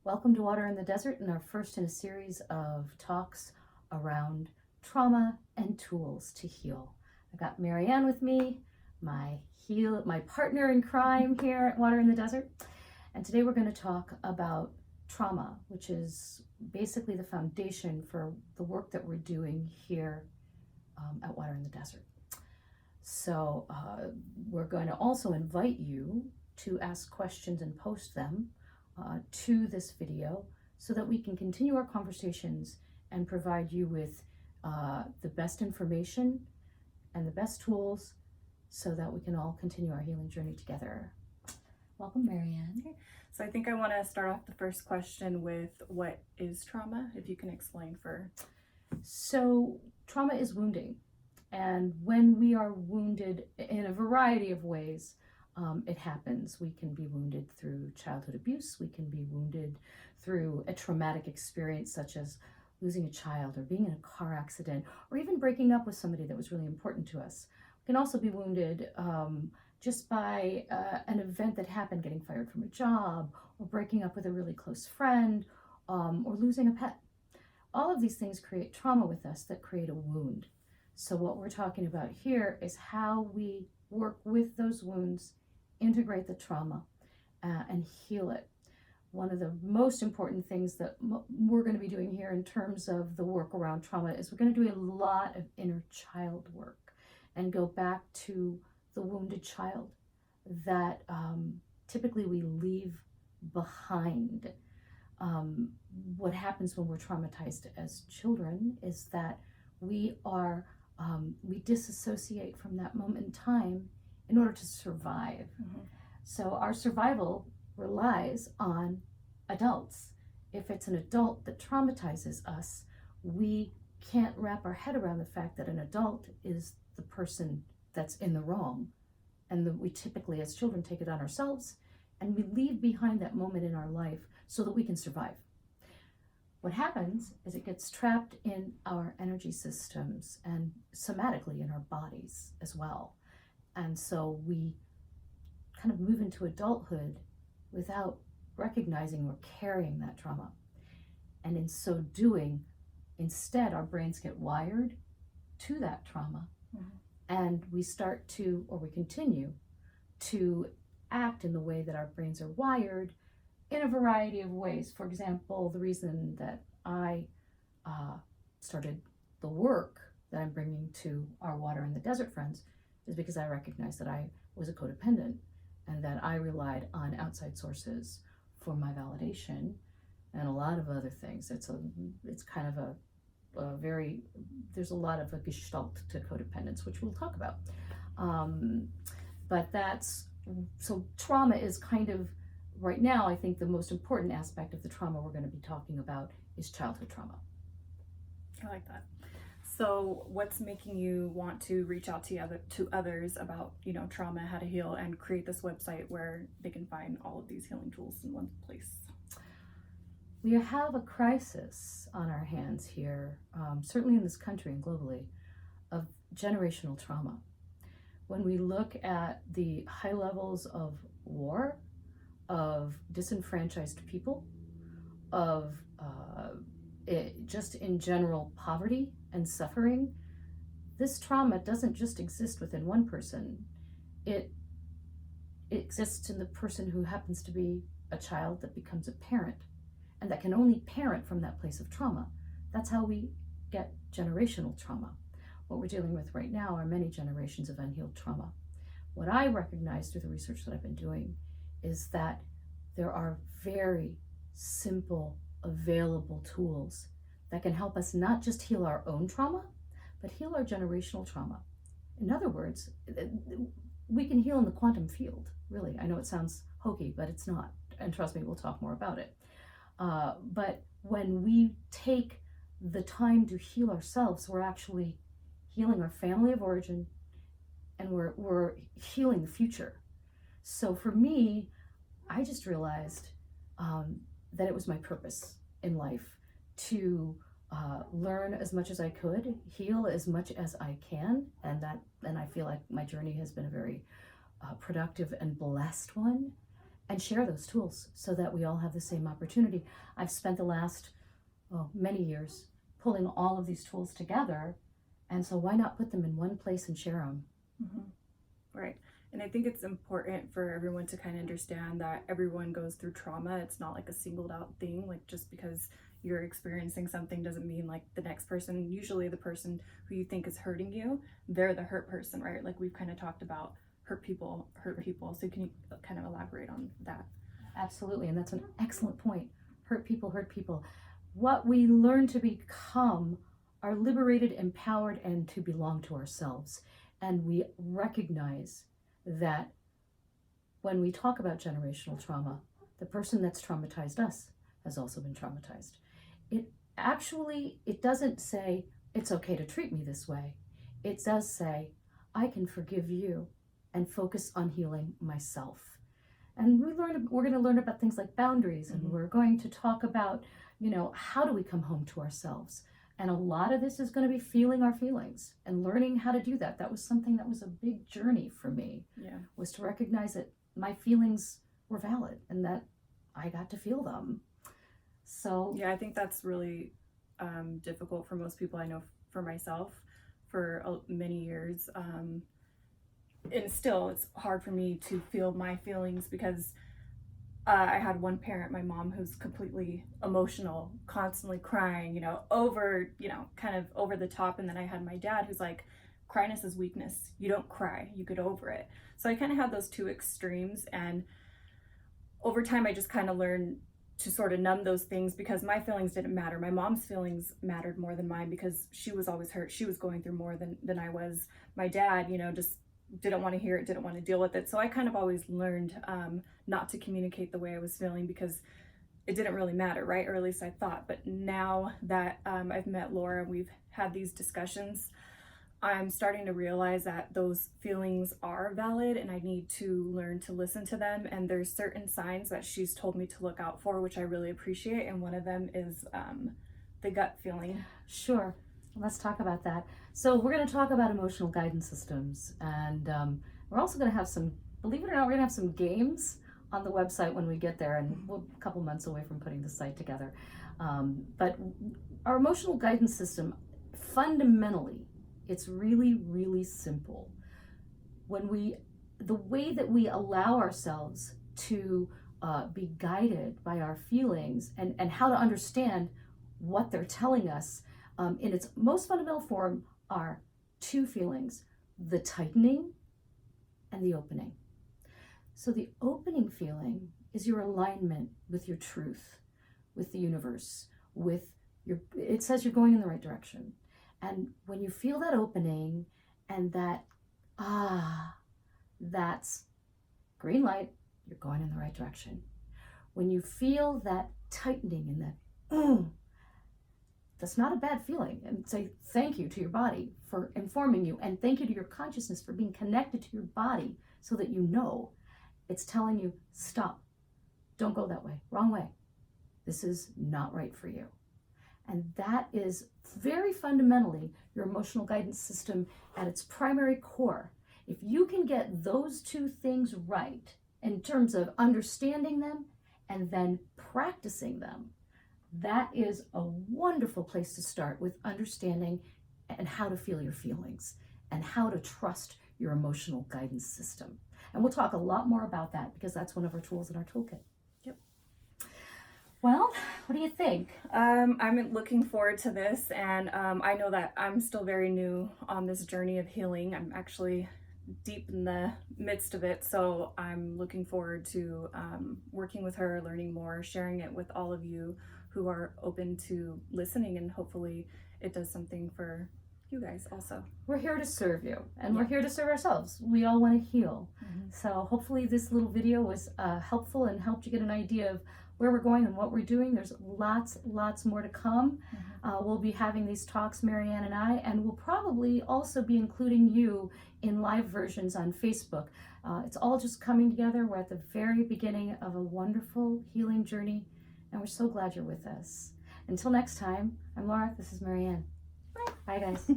Welcome to Water in the Desert, and our first in a series of talks around trauma and tools to heal. I got Marianne with me, my partner in crime here at Water in the Desert, and today we're going to talk about trauma, which is basically the foundation for the work that we're doing here at Water in the Desert. So we're going to also invite you to ask questions and post them to this video so that we can continue our conversations and provide you with the best information and the best tools so that we can all continue our healing journey together. Welcome, Marianne. Okay. So I think I want to start off the first question with what is trauma, if you can explain for. So trauma is wounding, and when we are wounded in a variety of ways, it happens. We can be wounded through childhood abuse. We can be wounded through a traumatic experience such as losing a child or being in a car accident or even breaking up with somebody that was really important to us. We can also be wounded just by an event that happened, getting fired from a job or breaking up with a really close friend or losing a pet. All of these things create trauma with us that create a wound. So what we're talking about here is how we work with those wounds, integrate the trauma, and heal it. One of the most important things that we're going to be doing here in terms of the work around trauma is we're going to do a lot of inner child work and go back to the wounded child that typically we leave behind. What happens when we're traumatized as children is that we disassociate from that moment in time in order to survive. Mm-hmm. So our survival relies on adults. If it's an adult that traumatizes us, we can't wrap our head around the fact that an adult is the person that's in the wrong. And that we typically, as children, take it on ourselves and we leave behind that moment in our life so that we can survive. What happens is it gets trapped in our energy systems and somatically in our bodies as well. And so we kind of move into adulthood without recognizing we're carrying that trauma. And in so doing, instead, our brains get wired to that trauma. Mm-hmm. And we start to, or we continue to act in the way that our brains are wired in a variety of ways. For example, the reason that I started the work that I'm bringing to our Water in the Desert friends is because I recognized that I was a codependent and that I relied on outside sources for my validation and a lot of other things. It's kind of there's a lot of a gestalt to codependence, which we'll talk about. But so trauma is kind of, right now, I think the most important aspect of the trauma we're going to be talking about is childhood trauma. I like that. So what's making you want to reach out to others about, trauma, how to heal, and create this website where they can find all of these healing tools in one place? We have a crisis on our hands here, certainly in this country and globally, of generational trauma. When we look at the high levels of war, of disenfranchised people, of just in general poverty and suffering, this trauma doesn't just exist within one person. It exists in the person who happens to be a child that becomes a parent and that can only parent from that place of trauma. That's how we get generational trauma. What we're dealing with right now are many generations of unhealed trauma. What I recognize through the research that I've been doing is that there are very simple, available tools that can help us not just heal our own trauma, but heal our generational trauma. In other words, we can heal in the quantum field, really. I know it sounds hokey, but it's not. And trust me, we'll talk more about it. But when we take the time to heal ourselves, we're actually healing our family of origin, and we're healing the future. So for me, I just realized that it was my purpose in life to learn as much as I could, heal as much as I can, and I feel like my journey has been a very productive and blessed one. and share those tools so that we all have the same opportunity. I've spent the last many years pulling all of these tools together, and so why not put them in one place and share them? Mm-hmm. Right. And I think it's important for everyone to kind of understand that everyone goes through trauma. It's not like a singled out thing. Like, just because you're experiencing something doesn't mean like the next person, usually the person who you think is hurting you, they're the hurt person, right? Like we've kind of talked about hurt people. So can you kind of elaborate on that? Absolutely, and that's an excellent point. Hurt people hurt people. What we learn to become are liberated, empowered, and to belong to ourselves. And we recognize that when we talk about generational trauma, the person that's traumatized us has also been traumatized. It doesn't say it's okay to treat me this way. It does say I can forgive you and focus on healing myself. And we're going to learn about things like boundaries, and we're going to talk about, how do we come home to ourselves? And a lot of this is going to be feeling our feelings and learning how to do that. That was something that was a big journey for me, was to recognize that my feelings were valid and that I got to feel them. So yeah, I think that's really difficult for most people. I know for myself, for many years, and still it's hard for me to feel my feelings because I had one parent, my mom, who's completely emotional, constantly crying, kind of over the top. And then I had my dad who's like, cryness is weakness. You don't cry, you get over it. So I kind of had those two extremes. And over time, I just kind of learned to sort of numb those things because my feelings didn't matter. My mom's feelings mattered more than mine because she was always hurt. She was going through more than I was. My dad, just didn't want to hear it, didn't want to deal with it. So I kind of always learned not to communicate the way I was feeling because it didn't really matter, right? Or at least I thought. But now that I've met Laura and we've had these discussions, I'm starting to realize that those feelings are valid and I need to learn to listen to them. And there's certain signs that she's told me to look out for, which I really appreciate. And one of them is the gut feeling. Sure. Let's talk about that. So we're going to talk about emotional guidance systems, and we're also going to have some, believe it or not, we're going to have some games on the website when we get there, and we're a couple months away from putting the site together. But our emotional guidance system, fundamentally, it's really, really simple. The way that we allow ourselves to be guided by our feelings and how to understand what they're telling us in its most fundamental form are two feelings: the tightening and the opening. So the opening feeling is your alignment with your truth, with the universe, it says you're going in the right direction. And when you feel that opening and that, that's green light, you're going in the right direction. When you feel that tightening and that, that's not a bad feeling. And say thank you to your body for informing you, and thank you to your consciousness for being connected to your body so that it's telling you, stop, don't go that way, wrong way. This is not right for you. And that is very fundamentally your emotional guidance system at its primary core. If you can get those two things right in terms of understanding them and then practicing them, that is a wonderful place to start with understanding and how to feel your feelings and how to trust your emotional guidance system. And we'll talk a lot more about that because that's one of our tools in our toolkit. Yep. Well, what do you think? I'm looking forward to this, and I know that I'm still very new on this journey of healing. I'm actually deep in the midst of it, so I'm looking forward to working with her, learning more, sharing it with all of you who are open to listening, and hopefully it does something for you guys also. We're here to serve you, and we're here to serve ourselves. We all want to heal. So hopefully this little video was helpful and helped you get an idea of where we're going and what we're doing. There's lots more to come. We'll be having these talks, Marianne and I, and we'll probably also be including you in live versions on Facebook. It's all just coming together. We're at the very beginning of a wonderful healing journey, and we're so glad you're with us. Until next time, I'm Laura, this is Marianne. Bye guys.